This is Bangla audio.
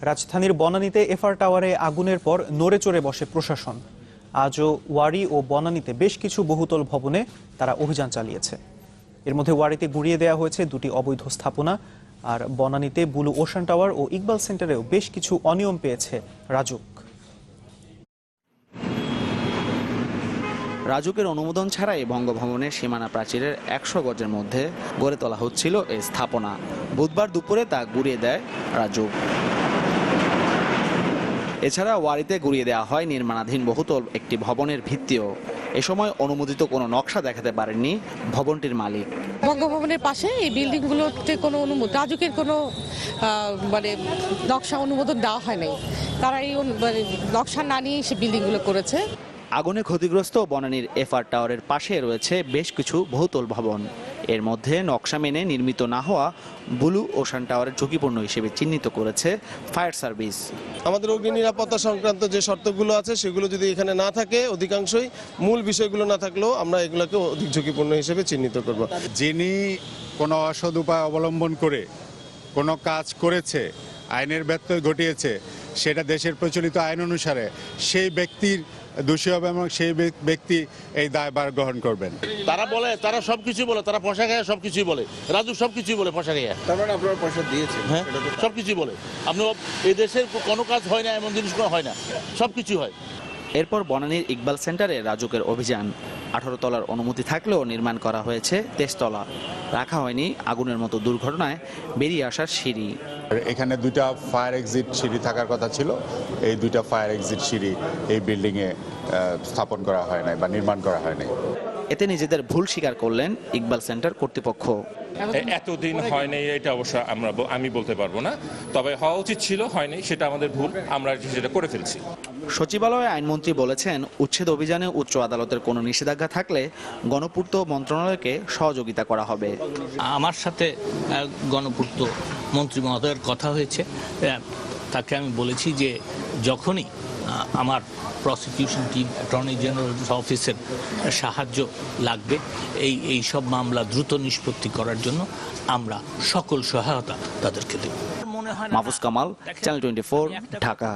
রাজধানীর বনানীতে এফআর টাওয়ারে আগুনের পর নড়েচড়ে বসে প্রশাসন। আজও ওয়ারী ও বনানীতে বেশ কিছু বহুতল ভবনে তারা অভিযান চালিয়েছে। এর মধ্যে ওয়ারীতে গুঁড়িয়ে দেওয়া হয়েছে দুটি অবৈধ স্থাপনা, আর বনানীতে ব্লু ওশান টাওয়ার ও ইকবাল সেন্টারেও বেশ কিছু অনিয়ম পেয়েছে রাজুক। রাজুকের অনুমোদন ছাড়াই বঙ্গভবনের সীমানা প্রাচীরের ১০০ গজের মধ্যে গড়ে তোলা হচ্ছিল এই স্থাপনা। বুধবার দুপুরে তা গুঁড়িয়ে দেয় রাজুক। এছাড়া ওয়ারীতে গুঁড়িয়ে দেওয়া হয় নির্মাণাধীন বহুতল একটি ভবনের ভিত্তিও। এ সময় অনুমোদিত কোনো নকশা দেখাতে পারেননি ভবনটির মালিক। বঙ্গভবনের পাশে এই বিল্ডিংগুলোতে কোনো রাজুকের কোনো নকশা অনুমোদন দেওয়া হয় নাই। তারা এই নকশা না নিয়ে সে বিল্ডিংগুলো করেছে। আগুনে ক্ষতিগ্রস্ত বনানীর এফআর টাওয়ারের পাশে রয়েছে বেশ কিছু বহুতল ভবন। এর মধ্যে নকশা মেনে নির্মিত না হওয়া ব্লু ওশান টাওয়ারের ঝুঁকিপূর্ণ হিসেবে চিহ্নিত করেছে ফায়ার সার্ভিস। আমাদের অগ্নি নিরাপত্তা সংক্রান্ত যে শর্তগুলো আছে সেগুলো যদি এখানে না থাকে, অধিকাংশই মূল বিষয়গুলো না থাকলেও আমরা এগুলোকে অধিক ঝুঁকিপূর্ণ হিসেবে চিহ্নিত করব। যিনি কোনো অসৎ উপায় অবলম্বন করে কোনো কাজ করেছে, আইনের ব্যত্যয় ঘটিয়েছে, সেটা দেশের প্রচলিত আইন অনুসারে সেই ব্যক্তির দোষী হবে এবং সেই ব্যক্তি এই দায়ভার গ্রহণ করবেন। তারা সবকিছু বলে, তারা পয়সা খায়, সবকিছুই বলে। রাজু সবকিছুই বলে পয়সা খায়। তার মানে আপনারা পয়সা দিয়েছেন? হ্যাঁ, সবকিছুই বলে। আপনি এই দেশের কোনো কাজ হয় না, এমন জিনিস হয় না, সবকিছু হয়। এরপর বনানীর ইকবাল সেন্টারে রাজুকের অভিযান। 18 তলার অনুমতি থাকলেও নির্মাণ করা হয়েছে 23 তলা। রাখা হয়নি আগুনের মতো দুর্ঘটনায় বেরিয়ে আসার সিঁড়ি। এখানে দুইটা ফায়ার এক্সিট সিঁড়ি থাকার কথা ছিল। এই দুইটা ফায়ার এক্সিট সিঁড়ি এই বিল্ডিংয়ে স্থাপন করা হয় নাই বা নির্মাণ করা হয় নাই। এতে নিজেদের ভুল স্বীকার করলেন ইকবাল সেন্টার কর্তৃপক্ষ। এতদিন হয়নি এটা অবশ্য আমি বলতে পারবো না, তবে হওয়া উচিত ছিল, হয়নি, সেটা আমাদের ভুল, আমরা সেটা করে ফেলছি। সচিবালয়ে আইনমন্ত্রী বলেছেন, উচ্ছেদ অভিযানে উচ্চ আদালতের কোনো নিষেধাজ্ঞা থাকলে গণপূর্ত মন্ত্রণালয়কে সহযোগিতা করা হবে। আমার সাথে গণপূর্ত মন্ত্রী মহোদয়ের কথা হয়েছে। তাকে আমি বলেছি যে যখনই আমার প্রসিকিউশন টিম, অ্যাটর্নি জেনারেল অফিসের সাহায্য লাগবে এই সব মামলা দ্রুত নিষ্পত্তি করার জন্য আমরা সকল সহায়তা তাদেরকে দেব। মাহফুজ কামাল, চ্যানেল 24, ঢাকা।